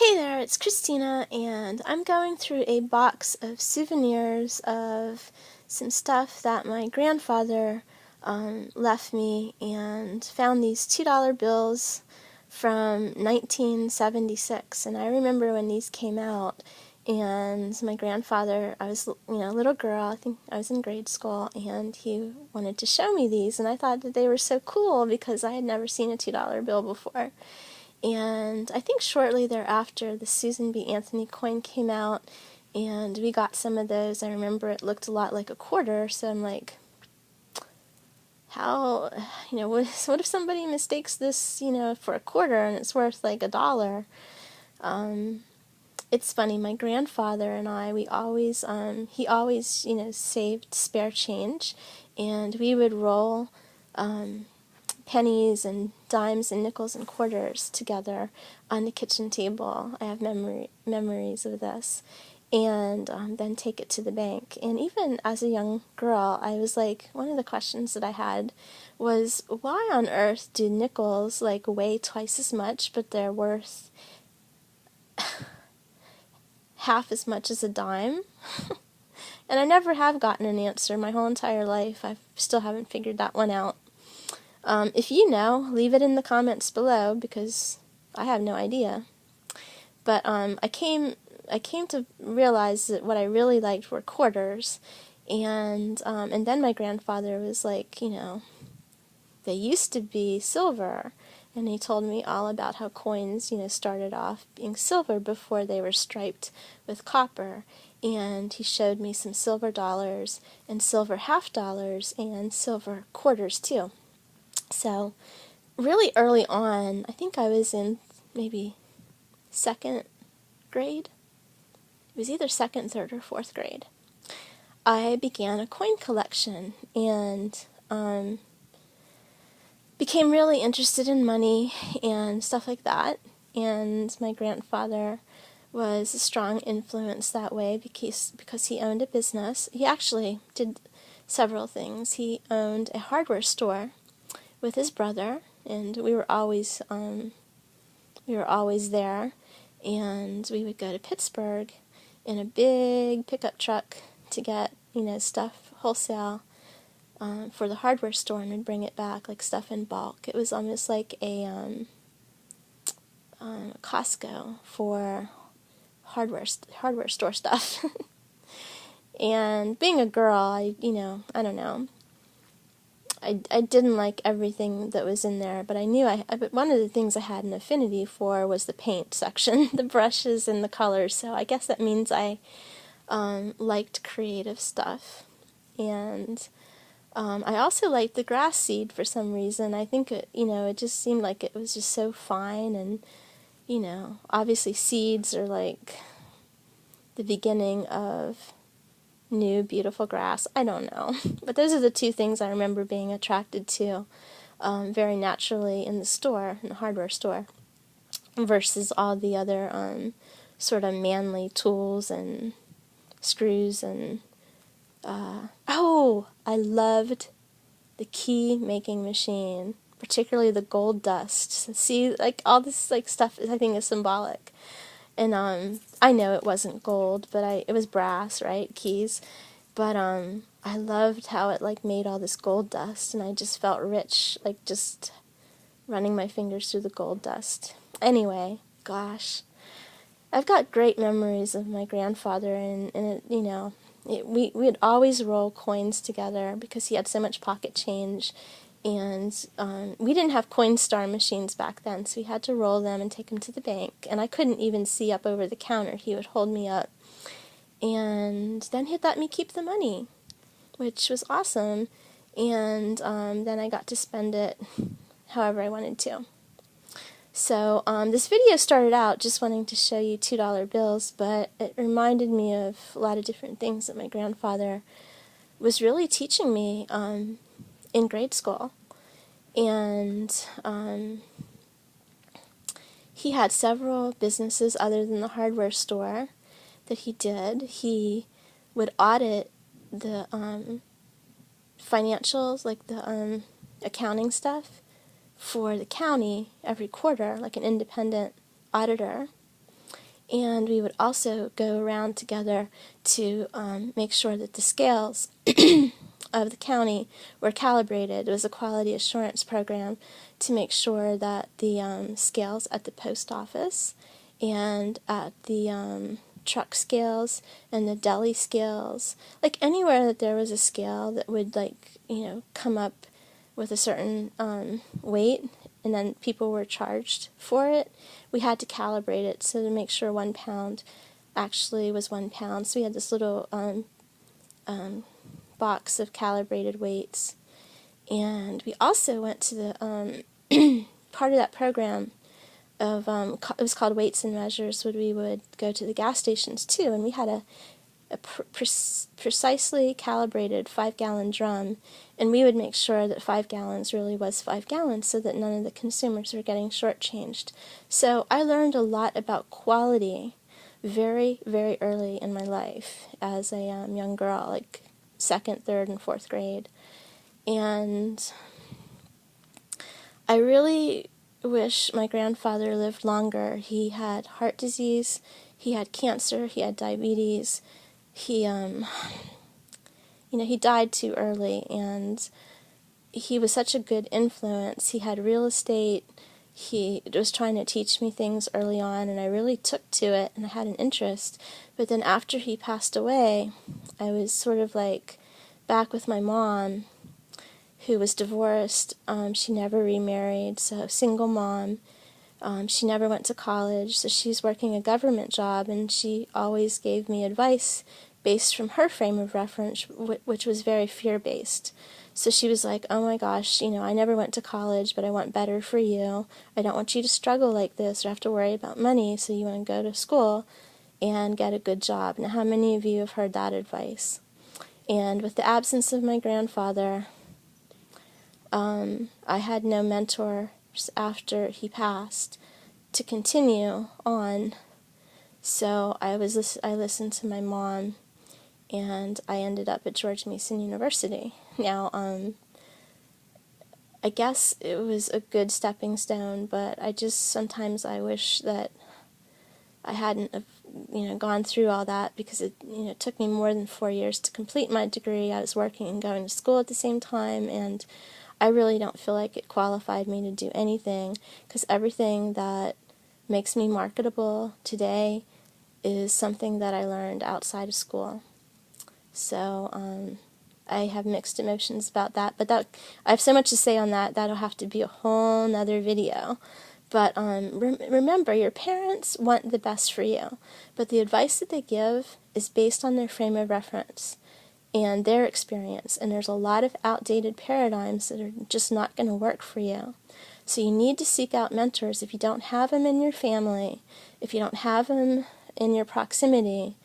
Hey there, it's Christina, and I'm going through a box of souvenirs of some stuff that my grandfather left me, and found these $2 bills from 1976. And I remember when these came out, and my grandfather, I was, a little girl, I think I was in grade school, and he wanted to show me these, and I thought that they were so cool because I had never seen a $2 bill before. And I think shortly thereafter, the Susan B. Anthony coin came out, and we got some of those. I remember it looked a lot like a quarter, so I'm like, how, what if somebody mistakes this, for a quarter and it's worth like $1? It's funny, my grandfather and I, he always, saved spare change, and we would roll pennies and dimes and nickels and quarters together on the kitchen table. I have memories of this. And then take it to the bank. And even as a young girl, I was like, one of the questions that I had was, why on earth do nickels like weigh twice as much, but they're worth half as much as a dime? And I never have gotten an answer my whole entire life. I still haven't figured that one out. If you know, leave it in the comments below, because I have no idea. But I came to realize that what I really liked were quarters, and then my grandfather was like, they used to be silver, and he told me all about how coins, started off being silver before they were striped with copper. And he showed me some silver dollars and silver half dollars and silver quarters too. So really early on, I think I was in maybe second grade. It was either second, third, or fourth grade. I began a coin collection and became really interested in money and stuff like that. And my grandfather was a strong influence that way because he owned a business. He actually did several things. He owned a hardware store with his brother, and we were always there. And we would go to Pittsburgh in a big pickup truck to get, stuff wholesale for the hardware store, and we'd bring it back, like stuff in bulk. It was almost like a Costco for hardware store stuff. And being a girl, I don't know. I didn't like everything that was in there, but I knew but one of the things I had an affinity for was the paint section, the brushes and the colors, so I guess that means I liked creative stuff. And I also liked the grass seed for some reason. I think it just seemed like it was just so fine, and, obviously seeds are like the beginning of new, beautiful grass. I don't know. But those are the two things I remember being attracted to very naturally in the hardware store, versus all the other sort of manly tools and screws and... I loved the key making machine, particularly the gold dust. See, like all this like stuff I think is symbolic. And I know it wasn't gold, but it was brass, right? Keys. But I loved how it like made all this gold dust, and I just felt rich, like just running my fingers through the gold dust. Anyway, gosh, I've got great memories of my grandfather, and it, we would always roll coins together because he had so much pocket change. And we didn't have Coinstar machines back then, so we had to roll them and take them to the bank. And I couldn't even see up over the counter. He would hold me up. And then he'd let me keep the money, which was awesome. And then I got to spend it however I wanted to. So this video started out just wanting to show you $2 bills, but it reminded me of a lot of different things that my grandfather was really teaching me in grade school. And he had several businesses other than the hardware store that he did. He would audit the financials, like the accounting stuff, for the county every quarter, like an independent auditor. And we would also go around together to make sure that the scales of the county were calibrated. It was a quality assurance program to make sure that the scales at the post office and at the truck scales and the deli scales, like anywhere that there was a scale that would come up with a certain weight, and then people were charged for it, we had to calibrate it so to make sure 1 pound actually was 1 pound. So we had this little box of calibrated weights. And we also went to the part of that program of it was called Weights and Measures, where we would go to the gas stations too, and we had a precisely calibrated 5-gallon drum, and we would make sure that 5 gallons really was 5 gallons so that none of the consumers were getting shortchanged. So I learned a lot about quality very, very early in my life as a young girl, like 2nd, 3rd, and 4th grade. And I really wish my grandfather lived longer. He had heart disease, he had cancer, he had diabetes. He died too early, and he was such a good influence. He had real estate. He was trying to teach me things early on, and I really took to it, and I had an interest. But then after he passed away, I was sort of like back with my mom, who was divorced. She never remarried, so single mom. She never went to college, so she's working a government job, and she always gave me advice based from her frame of reference, which was very fear-based. So she was like, oh my gosh, I never went to college, but I want better for you. I don't want you to struggle like this or have to worry about money, so you want to go to school and get a good job. Now, how many of you have heard that advice? And with the absence of my grandfather, I had no mentor after he passed to continue on, so I listened to my mom, and I ended up at George Mason University. Now, I guess it was a good stepping stone, but sometimes I wish that I hadn't gone through all that, because it took me more than 4 years to complete my degree. I was working and going to school at the same time, and I really don't feel like it qualified me to do anything, because everything that makes me marketable today is something that I learned outside of school. So I have mixed emotions about that, but I have so much to say on that. That'll have to be a whole nother video. But remember, your parents want the best for you, but the advice that they give is based on their frame of reference and their experience, and there's a lot of outdated paradigms that are just not going to work for you. So you need to seek out mentors. If you don't have them in your family, if you don't have them in your proximity,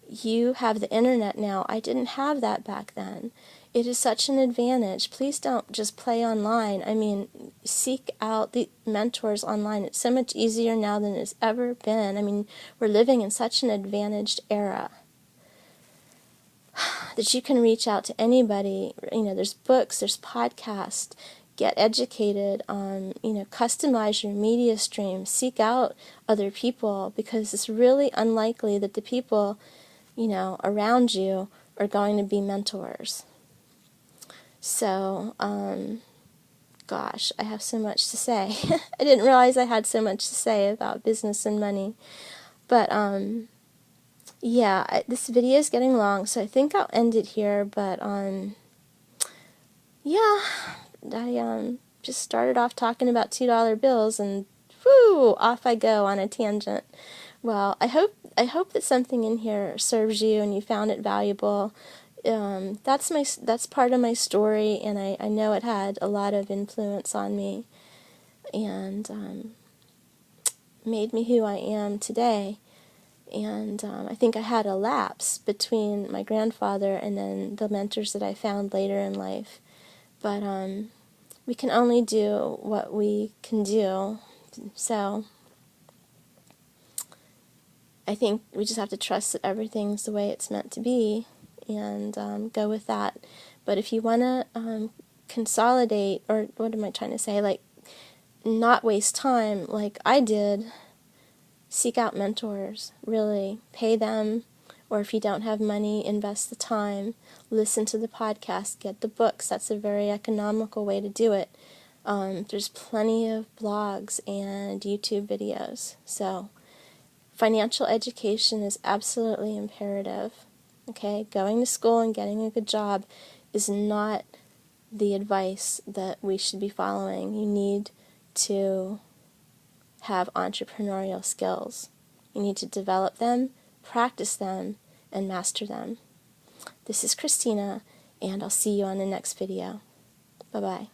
you have the internet now. I didn't have that back then. It is such an advantage. Please don't just play online. I mean, seek out the mentors online. It's so much easier now than it's ever been. I mean, we're living in such an advantaged era that you can reach out to anybody. There's books, there's podcasts. Get educated on, customize your media stream. Seek out other people, because it's really unlikely that the people, around you are going to be mentors. So, gosh, I have so much to say. I didn't realize I had so much to say about business and money. But, yeah, this video is getting long, so I think I'll end it here. But, yeah, I just started off talking about $2 bills, and whoo, off I go on a tangent. Well, I hope that something in here serves you and you found it valuable. That's part of my story, and I know it had a lot of influence on me, and made me who I am today. And I think I had a lapse between my grandfather and then the mentors that I found later in life. But we can only do what we can do. So I think we just have to trust that everything's the way it's meant to be, and go with that. But if you want to consolidate, or what am I trying to say, like not waste time like I did, seek out mentors, really. Pay them, or if you don't have money, invest the time. Listen to the podcast, get the books. That's a very economical way to do it. There's plenty of blogs and YouTube videos. So financial education is absolutely imperative. Okay, going to school and getting a good job is not the advice that we should be following. You need to have entrepreneurial skills. You need to develop them, practice them, and master them. This is Christina, and I'll see you on the next video. Bye-bye.